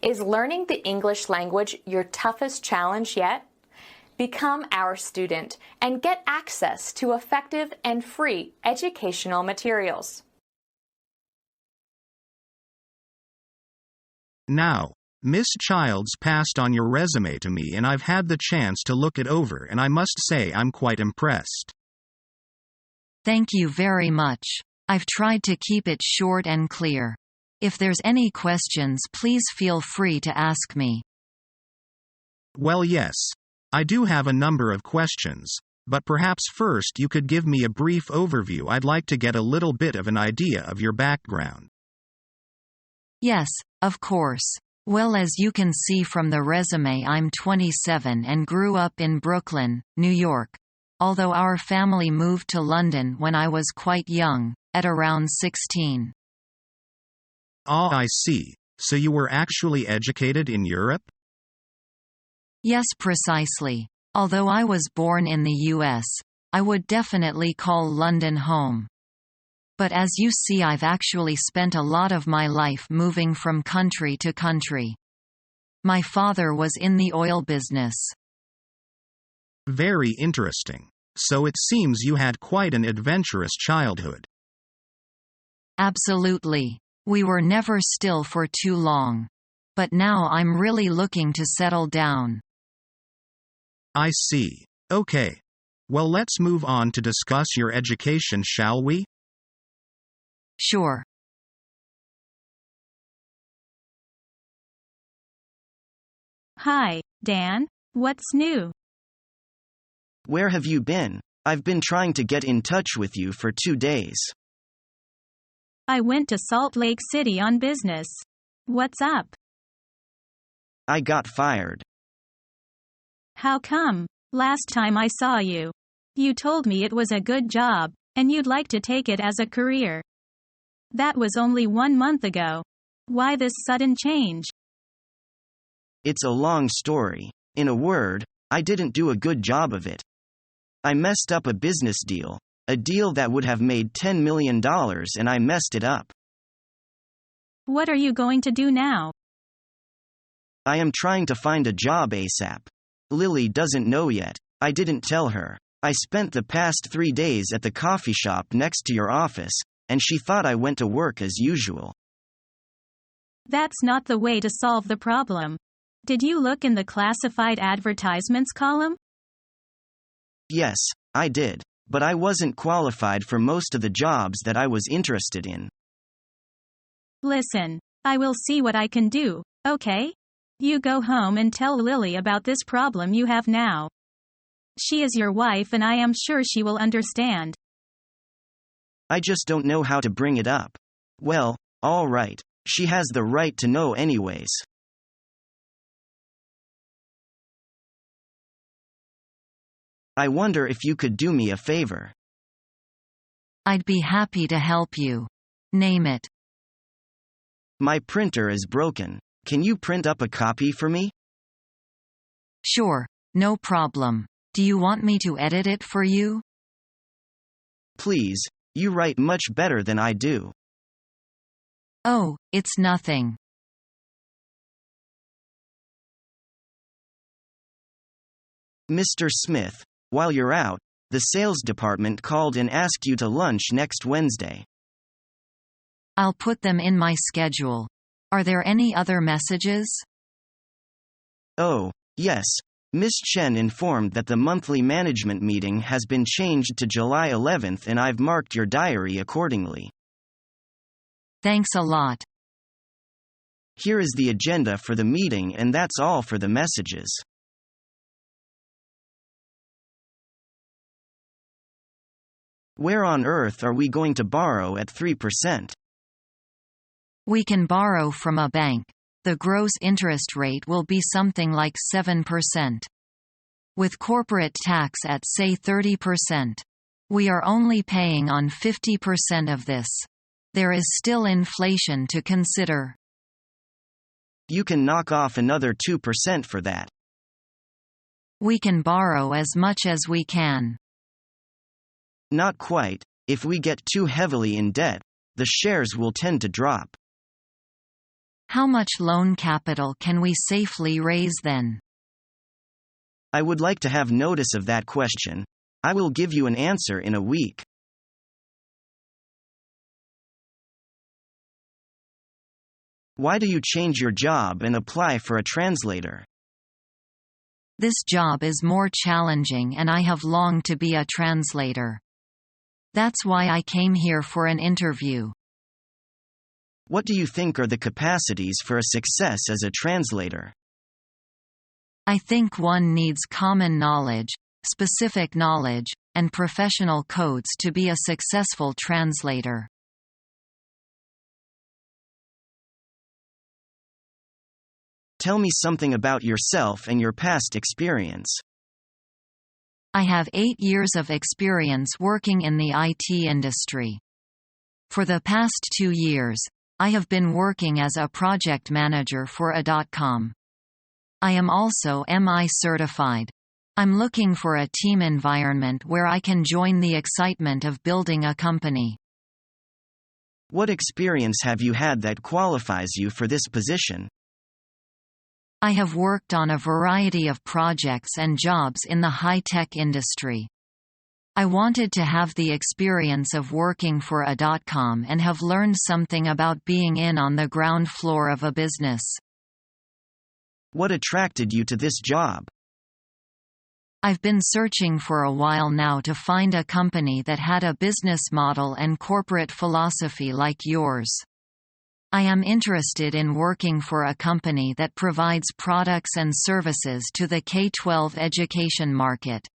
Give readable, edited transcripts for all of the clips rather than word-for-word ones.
Is learning the English language your toughest challenge yet? Become our student and get access to effective and free educational materials. Now, Miss Childs passed on your resume to me and I've had the chance to look it over and I must say I'm quite impressed. Thank you very much. I've tried to keep it short and clear. If there's any questions, please feel free to ask me. Well, yes. I do have a number of questions, but perhaps first you could give me a brief overview. I'd like to get a little bit of an idea of your background. Yes, of course. Well, as you can see from the resume, I'm 27 and grew up in Brooklyn, New York. Although our family moved to London when I was quite young, at around 16. Ah, I see. So you were actually educated in Europe? Yes, precisely. Although I was born in the US, I would definitely call London home. But as you see, I've actually spent a lot of my life moving from country to country. My father was in the oil business. Very interesting. So it seems you had quite an adventurous childhood. Absolutely. We were never still for too long. But now I'm really looking to settle down. I see. Okay. Well, let's move on to discuss your education, shall we? Sure. Hi, Dan. What's new? Where have you been? I've been trying to get in touch with you for 2 days. I went to Salt Lake City on business. What's up? I got fired. How come? Last time I saw you, you told me it was a good job, and you'd like to take it as a career. That was only 1 month ago. Why this sudden change? It's a long story. In a word, I didn't do a good job of it. I messed up a business deal, a deal that would have made $10 million, and I messed it up. What are you going to do now? I am trying to find a job ASAP. Lily doesn't know yet. I didn't tell her. I spent the past 3 days at the coffee shop next to your office, and she thought I went to work as usual. That's not the way to solve the problem. Did you look in the classified advertisements column? Yes, I did, but I wasn't qualified for most of the jobs that I was interested in. Listen, I will see what I can do, okay? You go home and tell Lily about this problem you have now. She is your wife and I am sure she will understand. I just don't know how to bring it up. Well, all right. She has the right to know anyways. I wonder if you could do me a favor. I'd be happy to help you. Name it. My printer is broken. Can you print up a copy for me? Sure, no problem. Do you want me to edit it for you? Please, you write much better than I do. Oh, it's nothing. Mr. Smith, while you're out, the sales department called and asked you to lunch next Wednesday. I'll put them in my schedule. Are there any other messages? Oh, yes. Miss Chen informed that the monthly management meeting has been changed to July 11th and I've marked your diary accordingly. Thanks a lot. Here is the agenda for the meeting and that's all for the messages. Where on earth are we going to borrow at 3%? We can borrow from a bank. The gross interest rate will be something like 7%. With corporate tax at say 30%. We are only paying on 50% of this. There is still inflation to consider. You can knock off another 2% for that. We can borrow as much as we can. Not quite. If we get too heavily in debt, the shares will tend to drop. How much loan capital can we safely raise then? I would like to have notice of that question. I will give you an answer in a week. Why do you change your job and apply for a translator? This job is more challenging and I have longed to be a translator. That's why I came here for an interview. What do you think are the capacities for a success as a translator? I think one needs common knowledge, specific knowledge, and professional codes to be a successful translator. Tell me something about yourself and your past experience. I have 8 years of experience working in the IT industry. For the past 2 years, I have been working as a project manager for a.com. I am also MI certified. I'm looking for a team environment where I can join the excitement of building a company. What experience have you had that qualifies you for this position? I have worked on a variety of projects and jobs in the high-tech industry. I wanted to have the experience of working for a.com and have learned something about being in on the ground floor of a business. What attracted you to this job? I've been searching for a while now to find a company that had a business model and corporate philosophy like yours. I am interested in working for a company that provides products and services to the K-12 education market.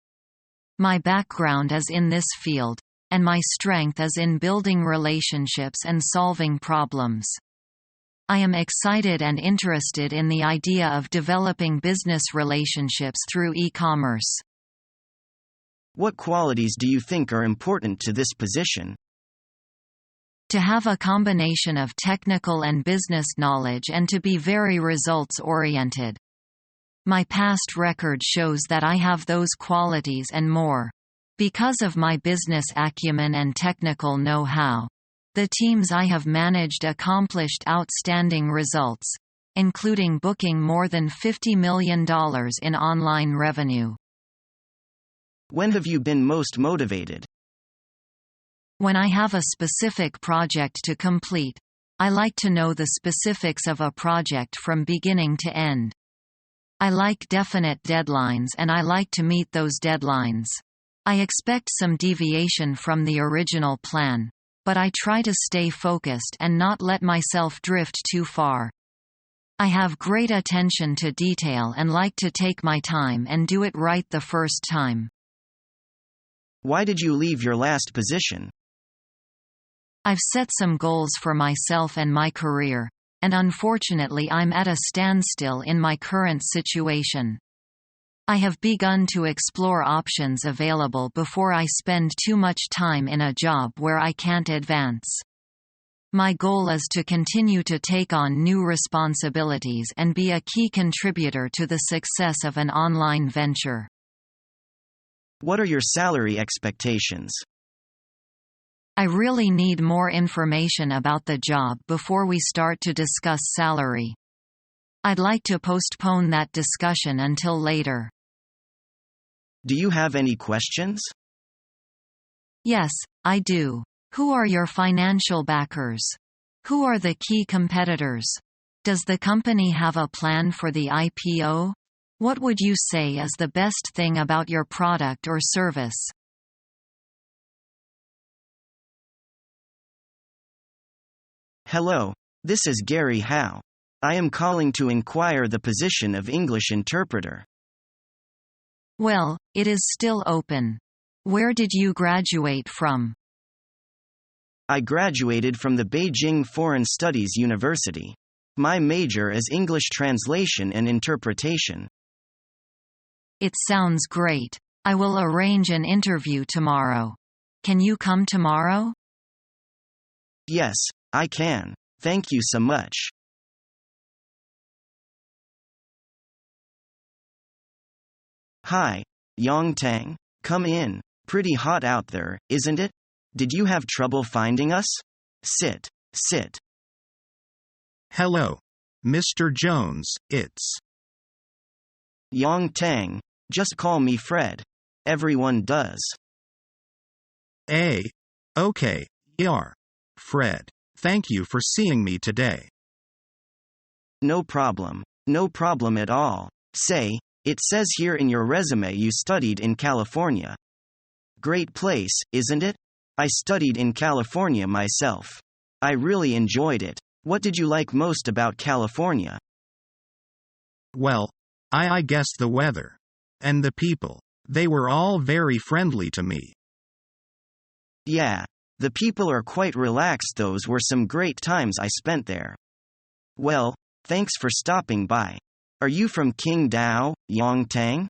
My background is in this field, and my strength is in building relationships and solving problems. I am excited and interested in the idea of developing business relationships through e-commerce. What qualities do you think are important to this position? To have a combination of technical and business knowledge and to be very results-oriented. My past record shows that I have those qualities and more. Because of my business acumen and technical know-how, the teams I have managed accomplished outstanding results, including booking more than $50 million in online revenue. When have you been most motivated? When I have a specific project to complete, I like to know the specifics of a project from beginning to end. I like definite deadlines and I like to meet those deadlines. I expect some deviation from the original plan, but I try to stay focused and not let myself drift too far. I have great attention to detail and like to take my time and do it right the first time. Why did you leave your last position? I've set some goals for myself and my career, and unfortunately I'm at a standstill in my current situation. I have begun to explore options available before I spend too much time in a job where I can't advance. My goal is to continue to take on new responsibilities and be a key contributor to the success of an online venture. What are your salary expectations? I really need more information about the job before we start to discuss salary. I'd like to postpone that discussion until later. Do you have any questions? Yes, I do. Who are your financial backers? Who are the key competitors? Does the company have a plan for the IPO? What would you say is the best thing about your product or service? Hello, this is Gary Howe. I am calling to inquire the position of English interpreter. Well, it is still open. Where did you graduate from? I graduated from the Beijing Foreign Studies University. My major is English translation and interpretation. It sounds great. I will arrange an interview tomorrow. Can you come tomorrow? Yes, I can. Thank you so much. Hi, Yongtang. Come in. Pretty hot out there, isn't it? Did you have trouble finding us? Sit. Hello. Mr. Jones, it's Yang Tang. Just call me Fred. Everyone does. Okay, Fred. Thank you for seeing me today. No problem. No problem at all. Say, it says here in your resume you studied in California. Great place, isn't it? I studied in California myself. I really enjoyed it. What did you like most about California? Well, I guess the weather. And the people. They were all very friendly to me. Yeah. The people are quite relaxed. Those were some great times I spent there. Well, thanks for stopping by. Are you from Qingdao, Yang Tang?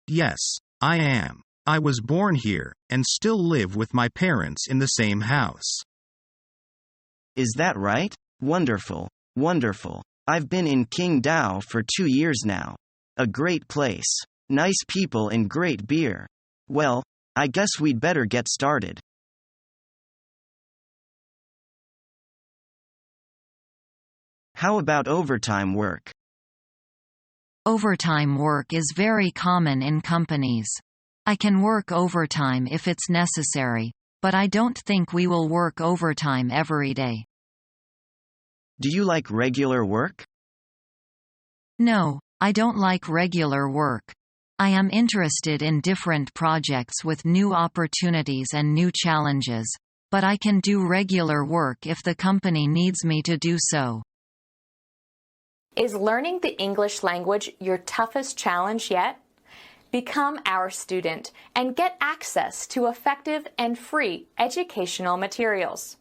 Yes, I am. I was born here, and still live with my parents in the same house. Is that right? Wonderful. Wonderful. I've been in Qingdao for 2 years now. A great place. Nice people and great beer. Well, I guess we'd better get started. How about overtime work? Overtime work is very common in companies. I can work overtime if it's necessary, but I don't think we will work overtime every day. Do you like regular work? No, I don't like regular work. I am interested in different projects with new opportunities and new challenges, but I can do regular work if the company needs me to do so. Is learning the English language your toughest challenge yet? Become our student and get access to effective and free educational materials.